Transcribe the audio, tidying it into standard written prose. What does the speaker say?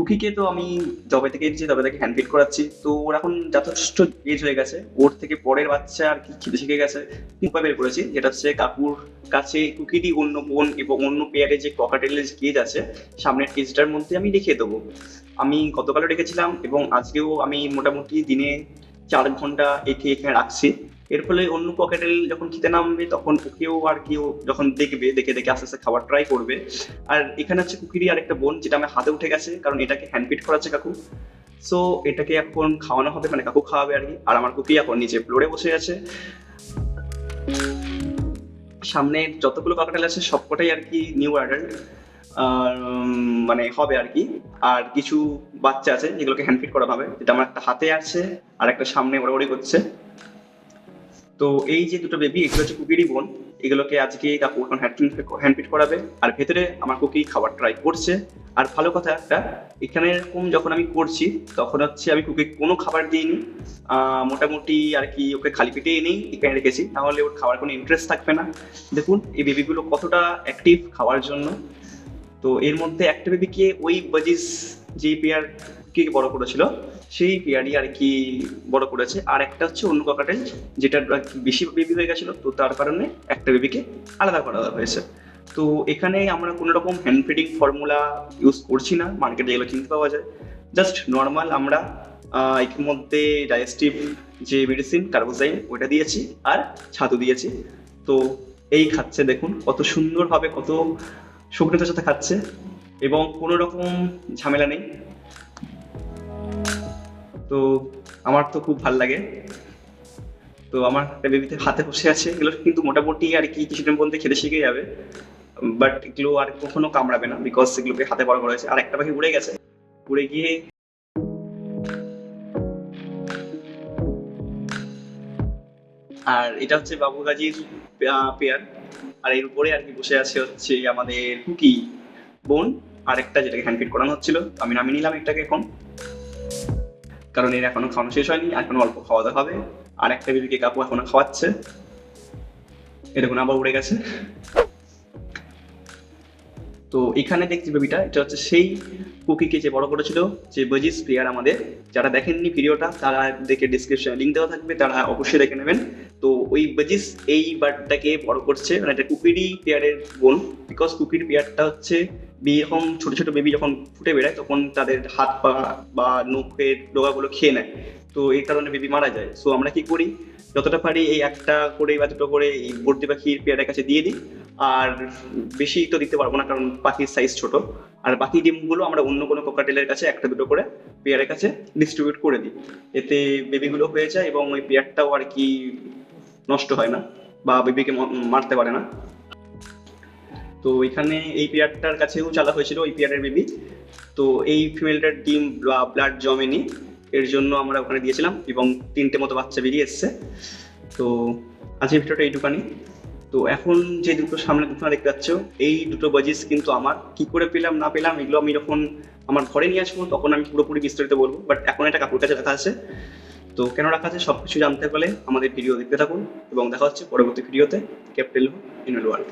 কুকিকে তো আমি যবে থেকে এসেছি তবে থেকে হ্যান্ড ফিড করাচ্ছি, তো ওর এখন যথেষ্ট এজ হয়ে গেছে। ওর থেকে পরের বাচ্চা আর কি খিদে শিখে গেছে, উপায় বের করেছি, যেটা হচ্ছে কাকুর কাছে কুকিরই অন্য বোন এবং অন্য পেয়ারে যে ককাটেলের কেজ আছে সামনের কেজটার মধ্যে আমি রেখে দেবো। আমি গতকালও রেখেছিলাম এবং আজকেও আমি মোটামুটি দিনে 4 ঘন্টা একে এখানে রাখছি। এর ফলে অন্য পকেটেল যখন খেতে নামবে তখন ওকেও আর কি ও যখন দেখবে, দেখে দেখে আস্তে আস্তে খাবার ট্রাই করবে। আর এখানে হচ্ছে কুকিরই আরেকটা বোন, যেটা আমার হাতে উঠে গেছে কারণ এটাকে হ্যান্ড ফিড করাচ্ছে কাকু। সো এটাকে এখন খাওয়ানো হবে, মানে কাকু খাওয়াবে আর কি। আর আমার কুকি এখন নিচে ফ্লোরে বসে আছে। সামনে যতগুলো কাকাটাল আছে সবকটাই আর কি নিউ অ্যাডাল্ট আর মানে হবে আর কি। আর কিছু বাচ্চা আছে যেগুলোকে হ্যান্ড ফিড করা হবে, যেটা আমার একটা হাতে আছে আর একটা সামনে ওড়াউড়ি করছে। তো এই যে দুটো বেবি, এগুলো হচ্ছে কুকিরই বোন। এগুলোকে আজকে কাকু এখন হ্যান্ড ফিড করাবে, আর ভেতরে আমার কুকি খাবার ট্রাই করছে। আর ভালো কথা একটা, এখানে এরকম যখন আমি করছি তখন হচ্ছে আমি কুকি কোনো খাবার দিইনি। মোটামুটি আর কি ওকে খালি পেটে এনেই এখানে রেখেছি, তাহলে ওর খাওয়ার কোনো ইন্টারেস্ট থাকবে না। দেখুন এই বেবিগুলো কতটা অ্যাক্টিভ খাওয়ার জন্য। তো এর মধ্যে একটা বেবিকে ওই বাজিস যে পেয়ার কে বড় করেছিল সেই পেয়ারই আর কি বড় করেছে, আর একটা হচ্ছে অন্য ককাটেল যেটা বেশি বেবি হয়ে গেছিল, তো তার কারণে একটা বেবিকে আলাদা করা হয়েছে। তো এখানে আমরা কোনো রকম হ্যান্ড ফিডিং ফর্মুলা ইউজ করছি না, মার্কেটে যেগুলো কিনতে পাওয়া যায়। জাস্ট নর্মাল আমরা এর মধ্যে ডাইজেস্টিভ যে মেডিসিন কার্বোজাইম ওইটা দিয়েছি আর ছাতু দিয়েছি। তো এই খাচ্ছে, দেখুন কত সুন্দরভাবে, কত শুকনোতার সাথে খাচ্ছে এবং কোনো রকম ঝামেলা নেই। তো আমার তো খুব ভাল লাগে। তো আমার একটা বেবিতে হাতে বসে আছে, এগুলো কিন্তু মোটামুটি আর কি কিছুদিন মধ্যে খেতে শিখে যাবে। বাট এগুলো আর কখনো কামড়াবে না, বিকজ এগুলোকে হাতে বড় করা হয়েছে। আর একটা পাখি উড়ে গেছে, উড়ে গিয়ে আর এটা হচ্ছে বাবু গাজীর পেয়ার। আর এর উপরে আর কি বসে আছে হচ্ছে আমাদের কুকি বোন, আর একটা যেটাকে হ্যান্ড ফিড করানো হচ্ছিল। আমি নামিয়ে নিলাম এটাকে এখন, কারণ এর এখনো খাওয়ানো শেষ হয়নি, এখনো অল্প খাওয়া দাওয়া হবে। আর একটা বেবিকে কাকু এখনো খাওয়াচ্ছে, এ দেখুন আবার উড়ে গেছে। তো এখানে দেখছি বেবিটা, এটা হচ্ছে সেই কুকিকে যে বড় করেছিল, যে বাজিস প্লেয়ার আমাদের। যারা দেখেননি ভিডিওটা তারা দেখে ডিসক্রিপশনে লিঙ্ক দেওয়া থাকবে, তারা অবশ্যই দেখে নেবেন। তো ওই বাজিস এই বার্ডটাকে বড় করছে, মানে এটা কুকিরই পেয়ারের বোন। বিকজ কুকির পেয়ারটা হচ্ছে এরকম ছোট ছোট বেবি যখন ফুটে বেড়ায় তখন তাদের হাত পা বা নখের ডোকাগুলো খেয়ে নেয়, তো এই কারণে বেবি মারা যায়। সো আমরা কি করি, যতটা পারি এই একটা করে বা দুটো করে এই বর্দি পাখির পেয়ারের কাছে দিয়ে দিই। আর বেশি তো দিতে পারবো না কারণ পাখির সাইজ ছোট। আর বাকি ডিমগুলো আমরা অন্য কোনো কোকাটেলের কাছে একটা দুটো করে পেয়ারের কাছে ডিস্ট্রিবিউট করে দিই। এতে বেবিগুলো হয়ে যায় এবং ওই পেয়ারটাও আর কি নষ্ট হয় না বা বেবিকে মারতে পারে না। তো এখানে এই পেয়ারটার কাছেও চালা হয়েছিল ওই পেয়ারের বেবি। তো এই ফিমেলটার ডিম বা ব্লাড জমেনি, এর জন্য আমরা ওখানে দিয়েছিলাম এবং 3টে মতো বাচ্চা বেরিয়ে এসছে। তো আজকের ভিডিওটা এইটুকানি। তো এখন যে দুটো সামনে দুটো দেখতে পাচ্ছ, এই দুটো বাজিস কিন্তু আমার, কি করে পেলাম না পেলাম এগুলো আমি যখন আমার ঘরে নিয়ে আসবো তখন আমি পুরোপুরি বিস্তারিত বলবো। বাট এখন এটা কাকুর কাছে রাখা আছে। তো কেন রাখা আছে সবকিছু জানতে হলে আমাদের ভিডিও দেখতে থাকুন এবং দেখা হচ্ছে পরবর্তী ভিডিওতে। ক্যাপ্টেল ইন ওয়ার্ল্ড।